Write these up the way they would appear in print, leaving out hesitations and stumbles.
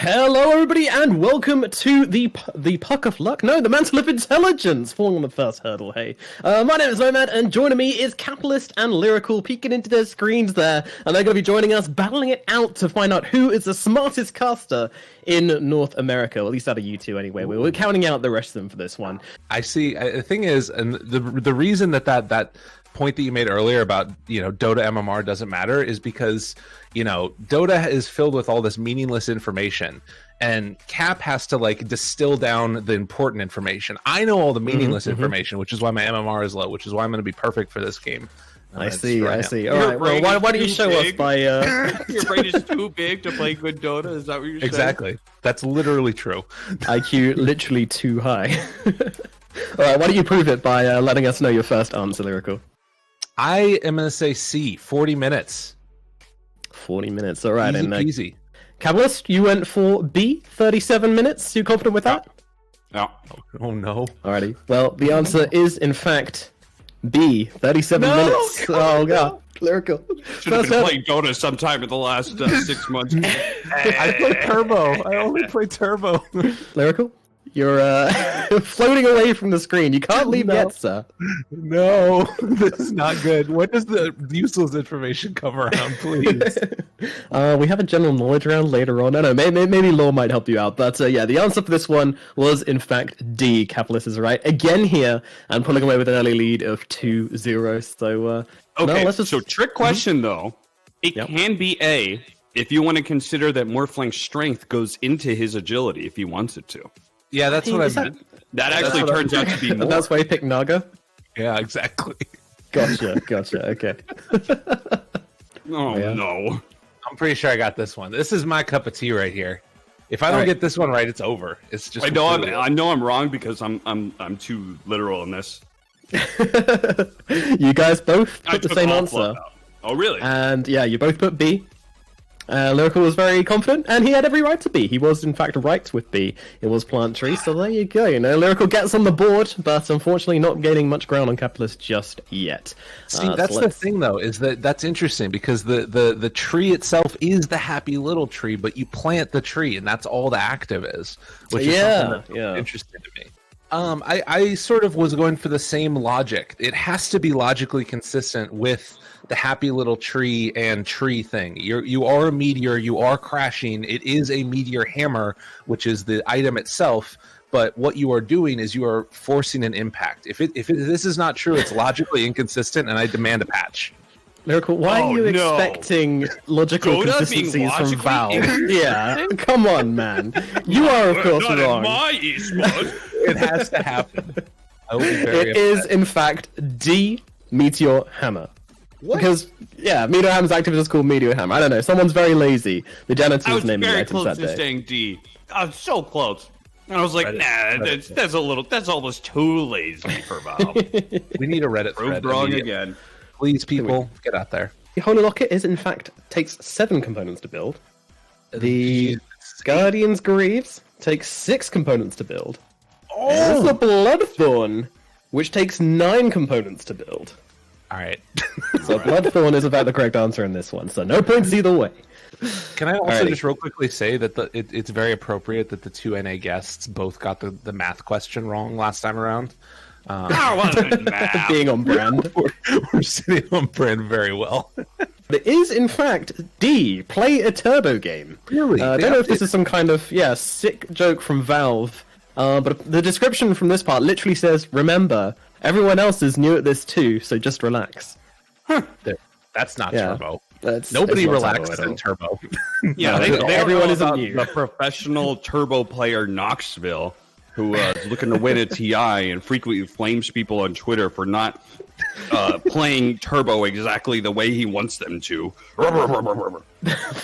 Hello, everybody, and welcome to the Puck of Luck. No, the Mantle of Intelligence, falling on the first hurdle. Hey, my name is Nomad, and joining me is Capitalist and Lyrical, peeking into their screens there, and they're going to be joining us, battling it out to find out who is the smartest caster in North America. Well, at least out of you two, anyway. We're counting out the rest of them for this one. I see. The thing is, and the reason that point that you made earlier about, Dota MMR doesn't matter is because, Dota is filled with all this meaningless information, and Cap has to distill down the important information. I know all the meaningless information, which is why my MMR is low, which is why I'm going to be perfect for this game. I see. All right, well, why don't you show us by... Your brain is too big to play good Dota? Is that what you're saying? Exactly. That's literally true. IQ literally too high. All right, why don't you prove it by letting us know your first answer, Lyrical? I am going to say C, 40 minutes. 40 minutes, all right. Easy peasy. Capitalist, you went for B, 37 minutes. You confident with that? No. Oh, no. Alrighty. Well, the answer is, in fact, B, 37 minutes. Oh, God. Lyrical. Should have been playing Dota sometime in the last 6 months. I play Turbo. I only play Turbo. Lyrical? You're floating away from the screen. You can't leave yet, sir. No, this is not good. When does the useless information come around, please? We have a general knowledge round later on. No, maybe law might help you out. But yeah, the answer for this one was, in fact, D. Capitalist is right. Again here, and pulling away with an early lead of 2-0. So, okay, let's just... so trick question, though. It can be A if you want to consider that Morphling's strength goes into his agility if he wants it to. Yeah, that's what I meant. That actually turns out to be more. That's why you picked Naga? Yeah, exactly. Gotcha, okay. No. I'm pretty sure I got this one. This is my cup of tea right here. If I don't get this one right, it's over. It's just I know I'm wrong because I'm too literal in this. You guys both put the same answer. Oh, really? And yeah, you both put B. Lyrical was very confident, and he had every right to be. He was, in fact, right with B. It was Plant Tree, so there you go. Lyrical gets on the board, but unfortunately not gaining much ground on Capitalist just yet. See, that's the thing, though, is that's interesting, because the tree itself is the happy little tree, but you plant the tree, and that's all the active is, which is something that's interesting to me. I sort of was going for the same logic. It has to be logically consistent with the happy little tree and tree thing. You are a meteor, you are crashing. It is a meteor hammer, which is the item itself, but what you are doing is you are forcing an impact. If this is not true, it's logically inconsistent, and I demand a patch. Lyrical, why are you expecting logical consistencies from Valve? Yeah, come on, man. You are, of course, wrong. My esport. It has to happen. I will be very upset. Is, in fact, D, Meteor Hammer. What? Because, yeah, Meteor Hammer's active is called Meteor Hammer. I don't know, someone's very lazy. The janitor's naming the items that day. I was very close to saying D. I was so close. And I was like, that's almost too lazy for Valve. We need a Reddit thread. Proved wrong again. Please, people, get out there. The Holy Locket is, in fact, takes 7 components to build. The Guardian's Greaves takes 6 components to build. There's the Bloodthorn, which takes 9 components to build. Alright. So Bloodthorn is about the correct answer in this one, so no points either way. Can I also just real quickly say that it's very appropriate that the 2 NA guests both got the math question wrong last time around? Being on brand. We're sitting on brand very well. It is, in fact, D, play a turbo game. Really? I don't know if this is some kind of, sick joke from Valve, but the description from this part literally says, remember, everyone else is new at this too, so just relax. That's not turbo. Nobody relaxes in turbo. Yeah, everyone is new. The professional turbo player Knoxville, who is looking to win a TI and frequently flames people on Twitter for not playing turbo exactly the way he wants them to.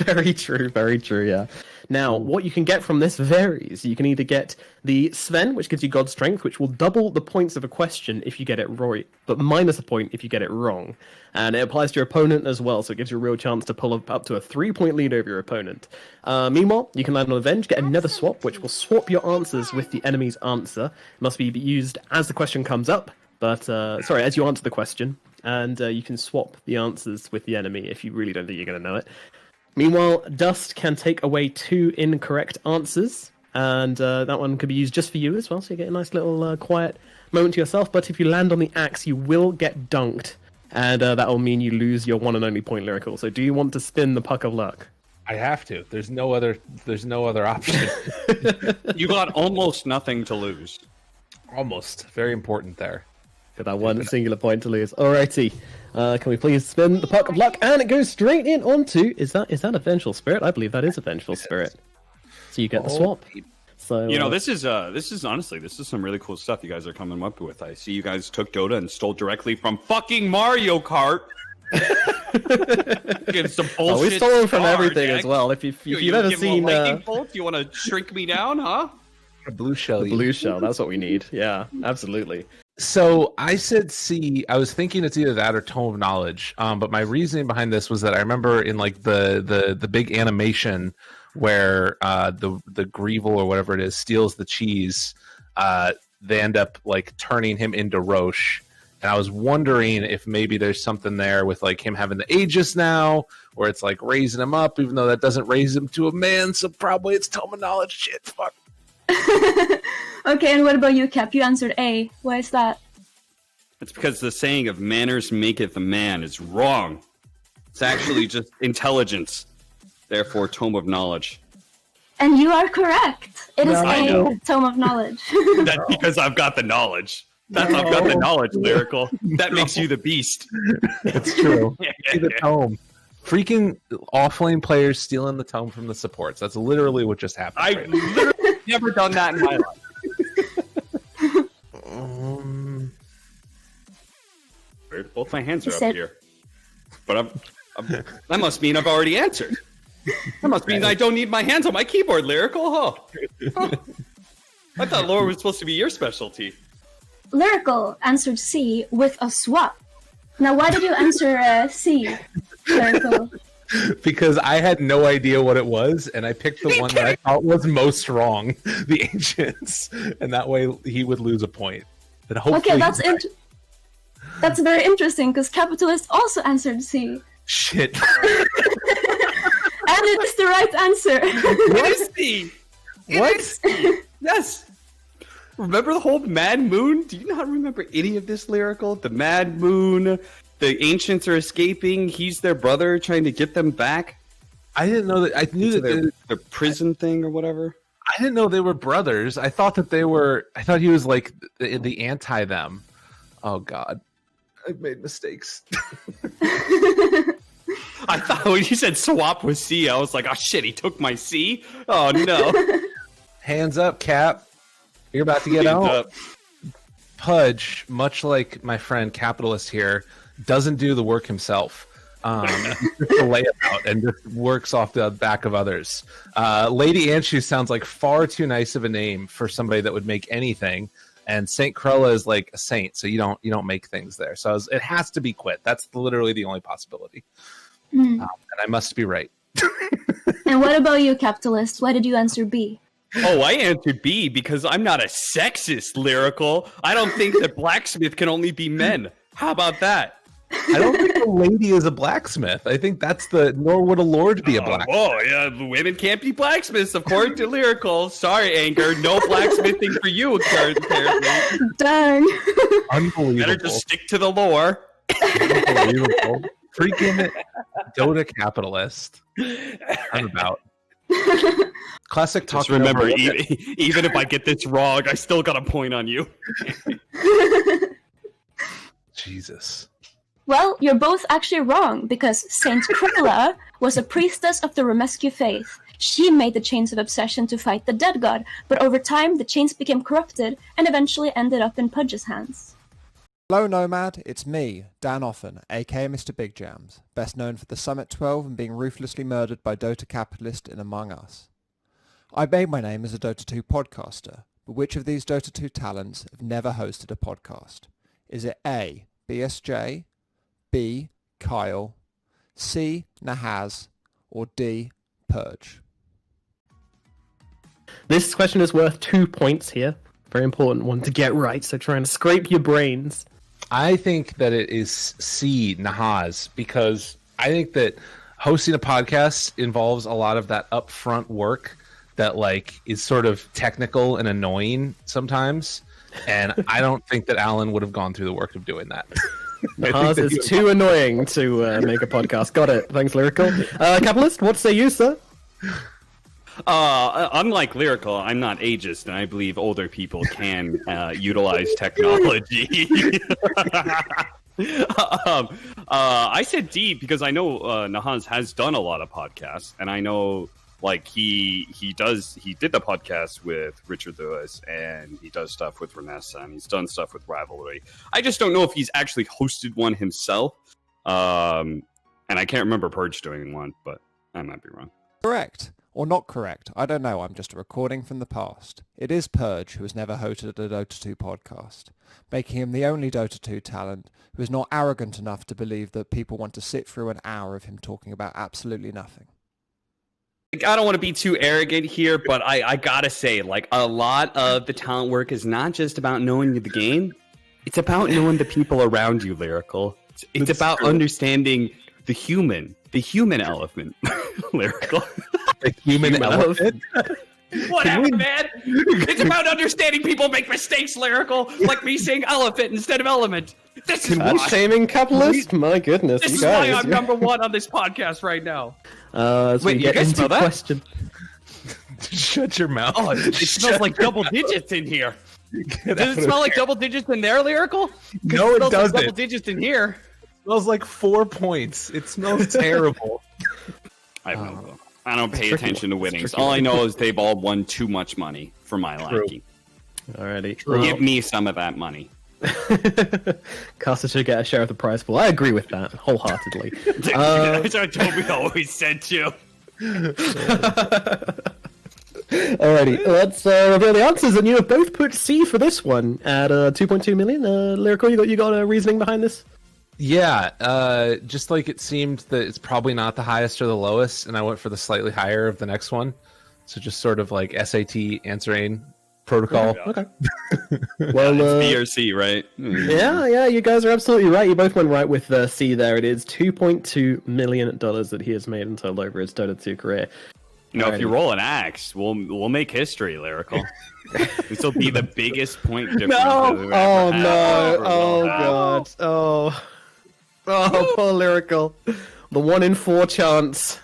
Very true, yeah. Now, what you can get from this varies. You can either get the Sven, which gives you God Strength, which will double the points of a question if you get it right, but minus a point if you get it wrong. And it applies to your opponent as well, so it gives you a real chance to pull up to a 3-point lead over your opponent. Meanwhile, you can land on Avenge, get another swap, which will swap your answers with the enemy's answer. It must be used as the question comes up, but, as you answer the question. And you can swap the answers with the enemy if you really don't think you're going to know it. Meanwhile, Dust can take away 2 incorrect answers, and that one could be used just for you as well, so you get a nice little quiet moment to yourself. But if you land on the axe, you will get dunked, and that will mean you lose your one and only point, Lyrical. So do you want to spin the puck of luck? I have to. There's no other option. You got almost nothing to lose. Almost. Very important there. Got that one singular point to lose. Alrighty. Can we please spin the puck of luck? And it goes straight in onto... Is that a Vengeful Spirit? I believe that is a Vengeful Spirit. So you get the swap. So this is honestly, this is some really cool stuff you guys are coming up with. I see you guys took Dota and stole directly from fucking Mario Kart. Get some bullshit. We stole from everything as well. If you've ever seen... lightning bolt? You want to shrink me down, huh? A blue shell. Blue shell, that's what we need. Yeah, absolutely. So I said C. I was thinking it's either that or Tome of Knowledge. But my reasoning behind this was that I remember in like the big animation where the Greevil or whatever it is steals the cheese, they end up like turning him into Roche. And I was wondering if maybe there's something there with like him having the Aegis now, where it's like raising him up, even though that doesn't raise him to a man. So probably it's Tome of Knowledge. Shit, fuck. Okay, and what about you, Cap? You answered A. Why is that? It's because the saying of manners maketh a man is wrong. It's actually just intelligence. Therefore, Tome of Knowledge. And you are correct. It is I know. Tome of Knowledge. That's because I've got the knowledge. I've got the knowledge, Lyrical. That makes you the beast. It's true. The tome. Freaking offlane players stealing the tome from the supports. That's literally what just happened. I've literally never done that in my life. Both my hands are up here. But that must mean I've already answered. That must mean I don't need my hands on my keyboard, Lyrical. Huh? I thought lore was supposed to be your specialty. Lyrical answered C with a swap. Now, why did you answer C, Lyrical? Because I had no idea what it was, and I picked the one that I thought was most wrong, the Ancients, and that way he would lose a point. And hopefully that's very interesting, because Capitalist also answered C. Shit. And it is the right answer. It is C. What? Yes. Remember the whole Mad Moon? Do you not remember any of this, Lyrical? The Mad Moon, the Ancients are escaping. He's their brother trying to get them back. I didn't know that. I knew that the prison thing or whatever. I didn't know they were brothers. I thought that they were. I thought he was like the anti them. Oh God, I've made mistakes. I thought when you said swap with C, I was like, oh shit, he took my C. Oh no. Hands up, Cap. You're about to get out. Pudge, much like my friend Capitalist here, doesn't do the work himself. Just to lay it out and just works off the back of others. Lady Anshu sounds like far too nice of a name for somebody that would make anything. And Saint Cruella is like a saint, so you don't make things there. So it has to be Quit. That's literally the only possibility. And I must be right. And what about you, Capitalist? Why did you answer B? Oh, I answered B because I'm not a sexist, Lyrical. I don't think that Blacksmith can only be men. How about that? I don't think a lady is a blacksmith. I think nor would a lord be a blacksmith. Oh, yeah, women can't be blacksmiths, according to Lyrical. Sorry, Anger, no blacksmithing for you, apparently. Dang. Unbelievable. Better just stick to the lore. Unbelievable. Freaking Dota Capitalist. I'm about. Classic talk. Just remember, even if I get this wrong, I still got a point on you. Jesus. Well, you're both actually wrong, because Saint Cruella was a priestess of the Romescu faith. She made the Chains of Obsession to fight the dead god, but over time the chains became corrupted and eventually ended up in Pudge's hands. Hello Nomad, it's me, Dan Offen, aka Mr. Big Jams, best known for the Summit 12 and being ruthlessly murdered by Dota Capitalist in Among Us. I made my name as a Dota 2 podcaster, but which of these Dota 2 talents have never hosted a podcast? Is it A, BSJ, B, Kyle, C, Nahaz, or D, Purge? This question is worth 2 points here. Very important one to get right, so try and scrape your brains. I think that it is C, Nahaz, because I think that hosting a podcast involves a lot of that upfront work that like is sort of technical and annoying sometimes. And I don't think that Alan would have gone through the work of doing that. It's too annoying to make a podcast. Got it. Thanks, Lyrical. Capitalist, what say you, sir? Unlike Lyrical, I'm not ageist, and I believe older people can utilize technology. I said D because I know Nahaz has done a lot of podcasts, and I know like he did the podcast with Richard Lewis, and he does stuff with Renessa, and he's done stuff with Rivalry. I just don't know if he's actually hosted one himself. And I can't remember Purge doing one, but I might be wrong. Correct. Or not correct. I don't know. I'm just a recording from the past. It is Purge who has never hosted a Dota 2 podcast, making him the only Dota 2 talent who is not arrogant enough to believe that people want to sit through an hour of him talking about absolutely nothing. I don't want to be too arrogant here, but I gotta say, like, a lot of the talent work is not just about knowing the game. It's about knowing the people around you, Lyrical. It's about understanding the human element, Lyrical. The human elephant? Whatever, man. It's about understanding people make mistakes, Lyrical, like me saying elephant instead of element. This is why. Shaming capitalist? My goodness, This you is guys. why I'm number one on this podcast right now. As we Wait, you get guys into smell that? question. Shut your mouth. Oh, it smells like double digits in here. Does it smell like double digits in there, Lyrical? No, it smells doesn't. Like double digits in here. It smells like 4 points. It smells terrible. I have no clue. I don't pay attention to winnings. All I know is they've all won too much money for my liking. Alrighty. Give me some of that money. Caster should get a share of the prize pool. I agree with that wholeheartedly. That's what Toby always said too. Alrighty, let's reveal the answers. And you have both put C for this one at 2.2 million. Lyrical, you got a reasoning behind this? Yeah, just like it seemed that it's probably not the highest or the lowest, and I went for the slightly higher of the next one. So just sort of like SAT answering protocol. Okay. Well, B or C, right? yeah, you guys are absolutely right. You both went right with C there. It is $2.2 million that he has made in total over his Dota 2 career. You know, if you roll an axe, we'll make history, Lyrical. This will be the biggest point difference. No! Oh, no. Oh, God. Oh, poor Lyrical. The 1 in 4 chance.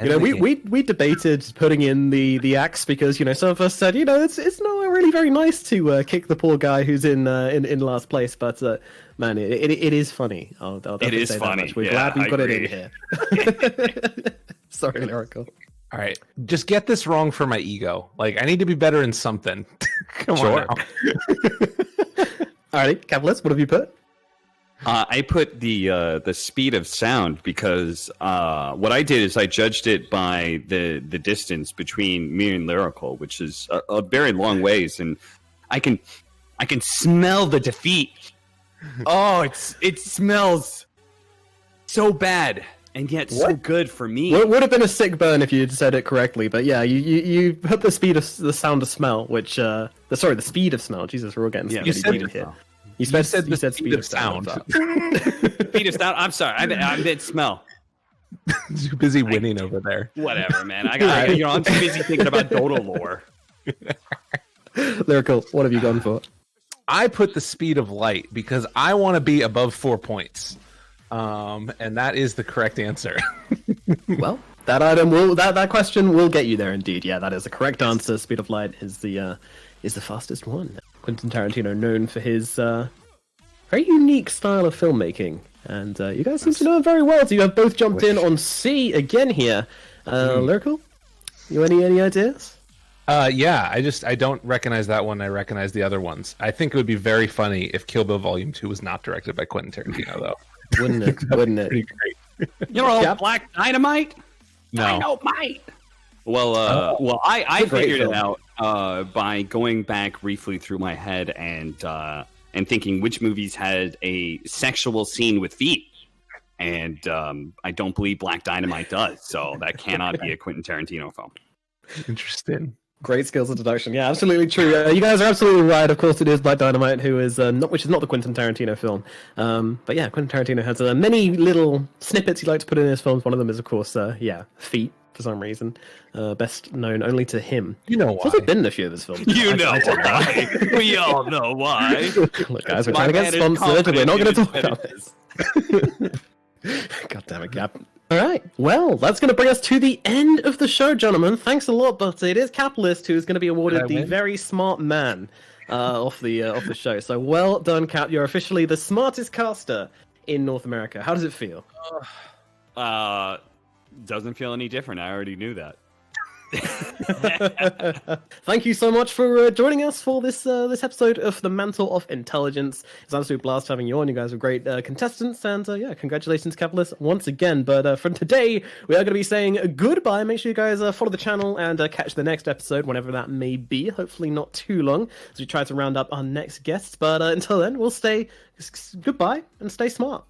You know, we debated putting in the axe because, you know, some of us said, you know, it's not really very nice to kick the poor guy who's in last place, but man, it is funny. I'll definitely say funny. That much. We're Yeah, glad we I put agree. it in here. Sorry, Lyrical. All right, just get this wrong for my ego. Like, I need to be better in something. Come on now. Alrighty, Capitalist, what have you put? I put the speed of sound because what I did is I judged it by the distance between me and Lyrical, which is a very long ways, and I can smell the defeat. Oh, it smells so bad and yet so good for me. Well, it would have been a sick burn if you had said it correctly, but yeah, you put the speed of the sound of smell, which the speed of smell. Jesus, we're all getting you said deep here. You said speed of sound. Speed of sound. I'm sorry, I meant smell. Too busy winning over there. Whatever, man. I'm too busy thinking about Dota lore. Lyrical, what have you gone for? I put the speed of light because I want to be above 4 points. And that is the correct answer. Well, that question will get you there indeed. Yeah, that is the correct answer. Speed of light is the fastest one. Quentin Tarantino, known for his very unique style of filmmaking, and you guys seem to know him very well. So you have both jumped in on C again here. Lyrical, you any ideas? Yeah, I don't recognize that one. I recognize the other ones. I think it would be very funny if Kill Bill Volume 2 was not directed by Quentin Tarantino, though. Wouldn't it? Wouldn't it? Pretty great. You know, Black Dynamite? No. Dynamite! Well, I figured it out by going back briefly through my head and thinking which movies had a sexual scene with feet. And I don't believe Black Dynamite does, so that cannot be a Quentin Tarantino film. Interesting. Great skills of deduction. Yeah, absolutely true. You guys are absolutely right. Of course, it is Black Dynamite, who is which is not the Quentin Tarantino film. But yeah, Quentin Tarantino has many little snippets he likes to put in his films. One of them is, of course, feet for some reason. Best known only to him. You know why? He's also been in a few of his films. You know why? We all know why. Look, guys, we're trying to get sponsored. We're not going to talk about this. God damn it, Cap. All right. Well, that's going to bring us to the end of the show, gentlemen. Thanks a lot, but it is Capitalist who is going to be awarded the very smart man off the show. So well done, Cap. You're officially the smartest caster in North America. How does it feel? Doesn't feel any different. I already knew that. Thank you so much for joining us for this episode of the Mantle of Intelligence. It's an absolute blast having you on. You guys are great contestants, and congratulations, Capitalist, once again. But for today, we are going to be saying goodbye. Make sure you guys follow the channel and catch the next episode, whenever that may be. Hopefully not too long, as we try to round up our next guests. But until then, we'll say goodbye and stay smart.